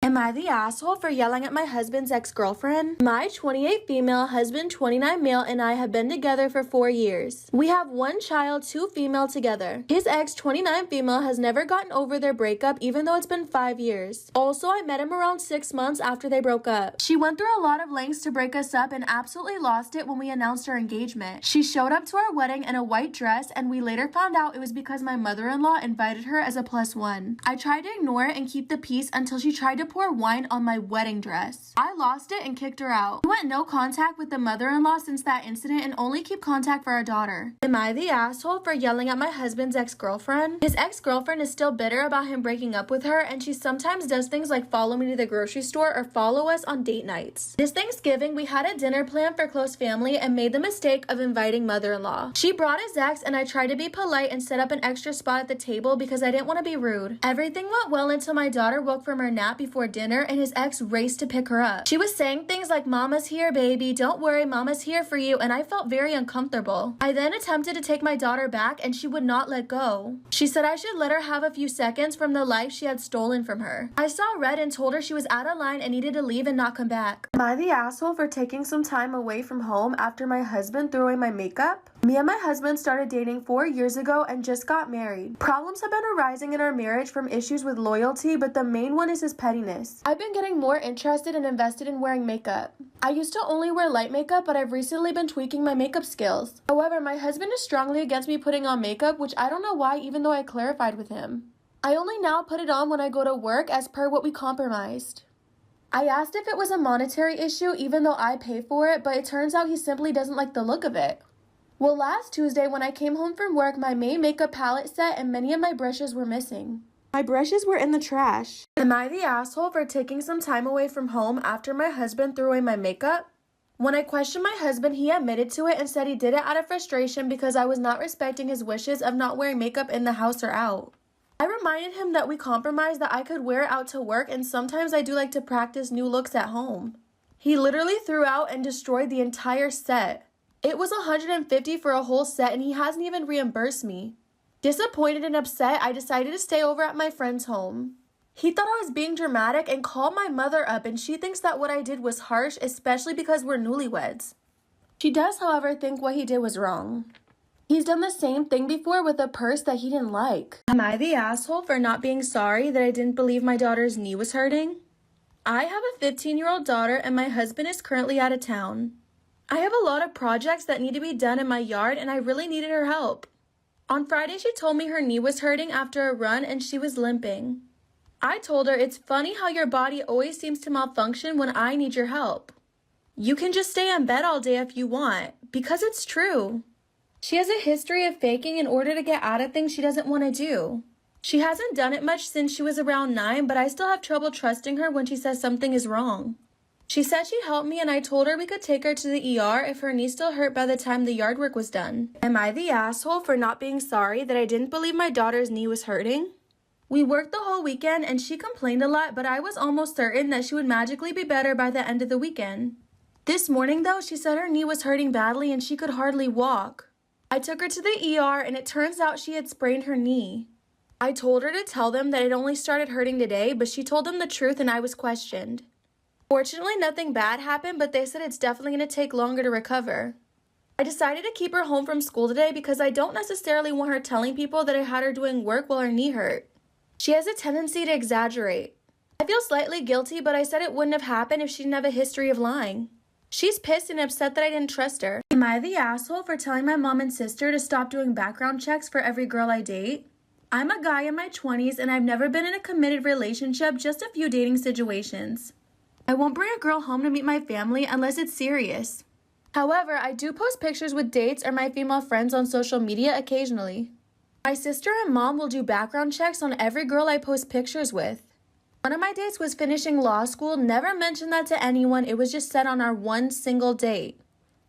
Am I the asshole for yelling at my husband's ex-girlfriend? My 28 female, husband 29 male, and I have been together for 4 years. We have 1 child, 2 female together. His ex 29 female has never gotten over their breakup even though it's been 5 years. Also, I met him around 6 months after they broke up. She went through a lot of lengths to break us up and absolutely lost it when we announced our engagement. She showed up to our wedding in a white dress, and we later found out it was because my mother-in-law invited her as a +1. I tried to ignore it and keep the peace until she tried to pour wine on my wedding dress. I lost it and kicked her out. We went no contact with the mother-in-law since that incident and only keep contact for our daughter. Am I the asshole for yelling at my husband's ex-girlfriend? His ex-girlfriend is still bitter about him breaking up with her, and she sometimes does things like follow me to the grocery store or follow us on date nights. This Thanksgiving, we had a dinner planned for close family and made the mistake of inviting mother-in-law. She brought his ex, and I tried to be polite and set up an extra spot at the table because I didn't want to be rude. Everything went well until my daughter woke from her nap before dinner and his ex raced to pick her up. She was saying things like, "Mama's here, baby. Don't worry, Mama's here for you," and I felt very uncomfortable. I then attempted to take my daughter back and she would not let go. She said I should let her have a few seconds from the life she had stolen from her. I saw red and told her she was out of line and needed to leave and not come back. Am I the asshole for taking some time away from home after my husband threw away my makeup? Me and my husband started dating 4 years ago and just got married. Problems have been arising in our marriage from issues with loyalty, but the main one is his pettiness. I've been getting more interested and invested in wearing makeup. I used to only wear light makeup, but I've recently been tweaking my makeup skills. However, my husband is strongly against me putting on makeup, which I don't know why, even though I clarified with him. I only now put it on when I go to work as per what we compromised. I asked if it was a monetary issue even though I pay for it, but it turns out he simply doesn't like the look of it. Well, last Tuesday when I came home from work, my main makeup palette set and many of my brushes were missing. My brushes were in the trash. Am I the asshole for taking some time away from home after my husband threw away my makeup? When I questioned my husband, he admitted to it and said he did it out of frustration because I was not respecting his wishes of not wearing makeup in the house or out. I reminded him that we compromised that I could wear it out to work and sometimes I do like to practice new looks at home. He literally threw out and destroyed the entire set. It was $150 for a whole set and he hasn't even reimbursed me. Disappointed and upset, I decided to stay over at my friend's home. He thought I was being dramatic and called my mother up, and she thinks that what I did was harsh, especially because we're newlyweds. She does, however, think what he did was wrong. He's done the same thing before with a purse that he didn't like. Am I the asshole for not being sorry that I didn't believe my daughter's knee was hurting? I have a 15-year-old daughter and my husband is currently out of town. I have a lot of projects that need to be done in my yard and I really needed her help. On Friday, she told me her knee was hurting after a run and she was limping. I told her it's funny how your body always seems to malfunction when I need your help. You can just stay in bed all day if you want, because it's true. She has a history of faking in order to get out of things she doesn't want to do. She hasn't done it much since she was around 9, but I still have trouble trusting her when she says something is wrong. She said she'd help me and I told her we could take her to the ER if her knee still hurt by the time the yard work was done. Am I the asshole for not being sorry that I didn't believe my daughter's knee was hurting? We worked the whole weekend and she complained a lot, but I was almost certain that she would magically be better by the end of the weekend. This morning though, she said her knee was hurting badly and she could hardly walk. I took her to the ER and it turns out she had sprained her knee. I told her to tell them that it only started hurting today, but she told them the truth and I was questioned. Fortunately, nothing bad happened, but they said it's definitely going to take longer to recover. I decided to keep her home from school today because I don't necessarily want her telling people that I had her doing work while her knee hurt. She has a tendency to exaggerate. I feel slightly guilty, but I said it wouldn't have happened if she didn't have a history of lying. She's pissed and upset that I didn't trust her. Am I the asshole for telling my mom and sister to stop doing background checks for every girl I date? I'm a guy in my 20s and I've never been in a committed relationship, just a few dating situations. I won't bring a girl home to meet my family unless it's serious. However, I do post pictures with dates or my female friends on social media occasionally. My sister and mom will do background checks on every girl I post pictures with. One of my dates was finishing law school, never mentioned that to anyone, it was just said on our one single date.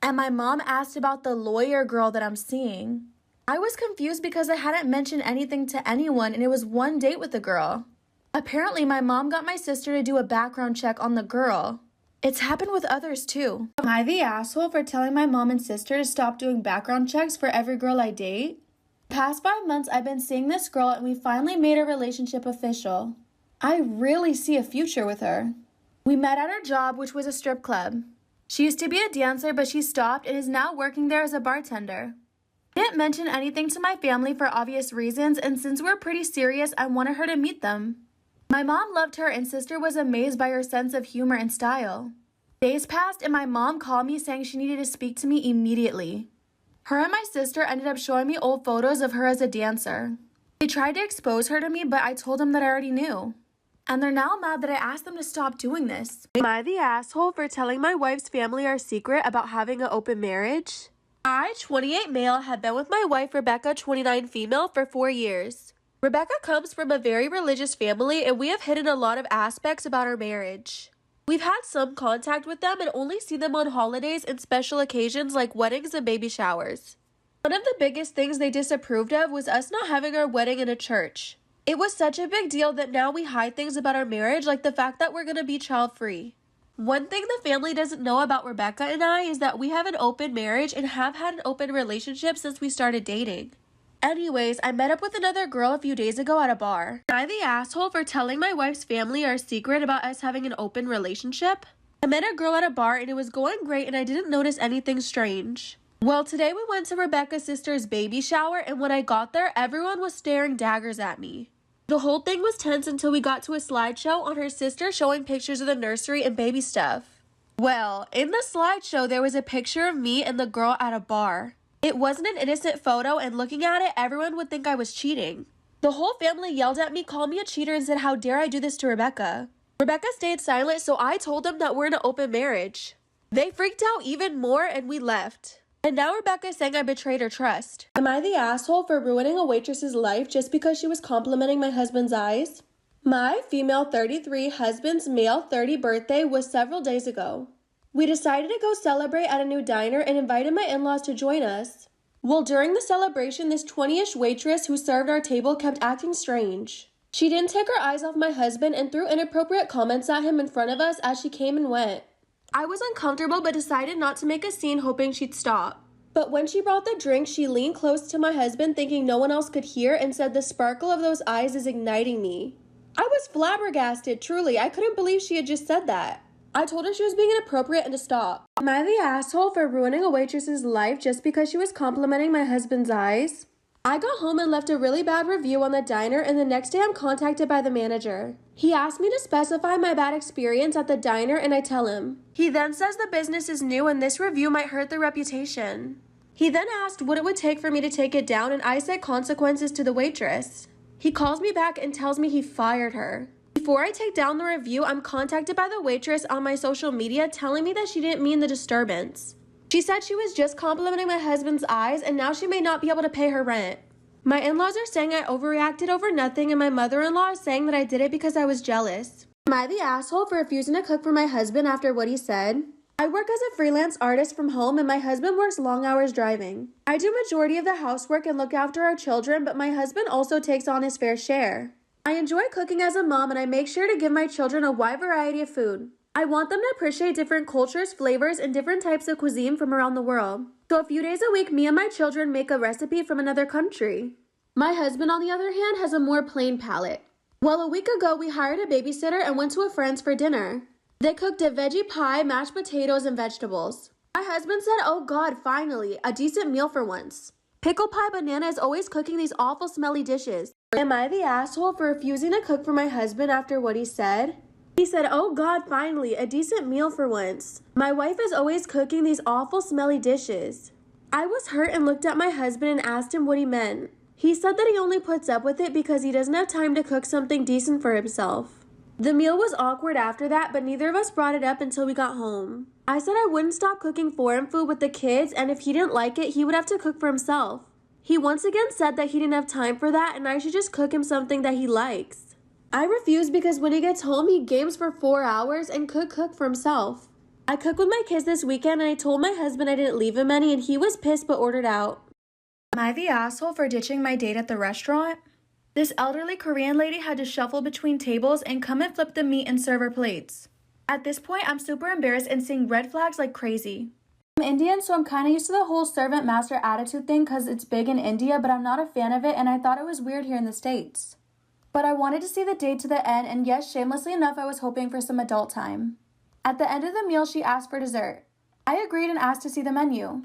And my mom asked about the lawyer girl that I'm seeing. I was confused because I hadn't mentioned anything to anyone and it was one date with the girl. Apparently, my mom got my sister to do a background check on the girl. It's happened with others too. Am I the asshole for telling my mom and sister to stop doing background checks for every girl I date? The past 5 months, I've been seeing this girl and we finally made our relationship official. I really see a future with her. We met at her job, which was a strip club. She used to be a dancer, but she stopped and is now working there as a bartender. I didn't mention anything to my family for obvious reasons, and since we're pretty serious, I wanted her to meet them. My mom loved her and sister was amazed by her sense of humor and style. Days passed and my mom called me saying she needed to speak to me immediately. Her and my sister ended up showing me old photos of her as a dancer. They tried to expose her to me, but I told them that I already knew. And they're now mad that I asked them to stop doing this. Am I the asshole for telling my wife's family our secret about having an open marriage? I, 28 male, have been with my wife Rebecca, 29 female, for 4 years. Rebecca comes from a very religious family and we have hidden a lot of aspects about our marriage. We've had some contact with them and only see them on holidays and special occasions like weddings and baby showers. One of the biggest things they disapproved of was us not having our wedding in a church. It was such a big deal that now we hide things about our marriage, like the fact that we're going to be child-free. One thing the family doesn't know about Rebecca and I is that we have an open marriage and have had an open relationship since we started dating. Anyways, I met up with another girl a few days ago at a bar. Am I the asshole for telling my wife's family our secret about us having an open relationship? I met a girl at a bar and it was going great and I didn't notice anything strange. Well, today we went to Rebecca's sister's baby shower and when I got there, everyone was staring daggers at me. The whole thing was tense until we got to a slideshow on her sister showing pictures of the nursery and baby stuff. Well, in the slideshow, there was a picture of me and the girl at a bar. It wasn't an innocent photo, and looking at it, everyone would think I was cheating. The whole family yelled at me, called me a cheater, and said, "How dare I do this to Rebecca?" Rebecca stayed silent, so I told them that we're in an open marriage. They freaked out even more, and we left. And now Rebecca is saying I betrayed her trust. Am I the asshole for ruining a waitress's life just because she was complimenting my husband's eyes? My female 33 husband's male 30 birthday was several days ago. We decided to go celebrate at a new diner and invited my in-laws to join us. Well, during the celebration, this 20-ish waitress who served our table kept acting strange. She didn't take her eyes off my husband and threw inappropriate comments at him in front of us as she came and went. I was uncomfortable but decided not to make a scene, hoping she'd stop. But when she brought the drink, she leaned close to my husband thinking no one else could hear and said, "The sparkle of those eyes is igniting me." I was flabbergasted, truly. I couldn't believe she had just said that. I told her she was being inappropriate and to stop. Am I the asshole for ruining a waitress's life just because she was complimenting my husband's eyes? I got home and left a really bad review on the diner, and the next day I'm contacted by the manager. He asked me to specify my bad experience at the diner and I tell him. He then says the business is new and this review might hurt the reputation. He then asked what it would take for me to take it down and I said consequences to the waitress. He calls me back and tells me he fired her. Before I take down the review, I'm contacted by the waitress on my social media telling me that she didn't mean the disturbance. She said she was just complimenting my husband's eyes and now she may not be able to pay her rent. My in-laws are saying I overreacted over nothing and my mother-in-law is saying that I did it because I was jealous. Am I the asshole for refusing to cook for my husband after what he said? I work as a freelance artist from home and my husband works long hours driving. I do majority of the housework and look after our children, but my husband also takes on his fair share. I enjoy cooking as a mom and I make sure to give my children a wide variety of food. I want them to appreciate different cultures, flavors, and different types of cuisine from around the world. So a few days a week, me and my children make a recipe from another country. My husband, on the other hand, has a more plain palate. Well, a week ago, we hired a babysitter and went to a friend's for dinner. They cooked a veggie pie, mashed potatoes, and vegetables. My husband said, "Oh God, finally, a decent meal for once." Pickle Pie Banana is always cooking these awful smelly dishes. Am I the asshole for refusing to cook for my husband after what he said? He said, "Oh God, finally, a decent meal for once. My wife is always cooking these awful smelly dishes." I was hurt and looked at my husband and asked him what he meant. He said that he only puts up with it because he doesn't have time to cook something decent for himself. The meal was awkward after that, but neither of us brought it up until we got home. I said I wouldn't stop cooking foreign food with the kids, and if he didn't like it, he would have to cook for himself. He once again said that he didn't have time for that and I should just cook him something that he likes. I refused because when he gets home, he games for 4 hours and could cook for himself. I cooked with my kids this weekend and I told my husband I didn't leave him any and he was pissed but ordered out. Am I the asshole for ditching my date at the restaurant? This elderly Korean lady had to shuffle between tables and come and flip the meat and serve her plates. At this point, I'm super embarrassed and seeing red flags like crazy. I'm Indian, so I'm kind of used to the whole servant master attitude thing because it's big in India, but I'm not a fan of it and I thought it was weird here in the States. but I wanted to see the date to the end, and yes, shamelessly enough, I was hoping for some adult time. At the end of the meal, she asked for dessert. I agreed and asked to see the menu.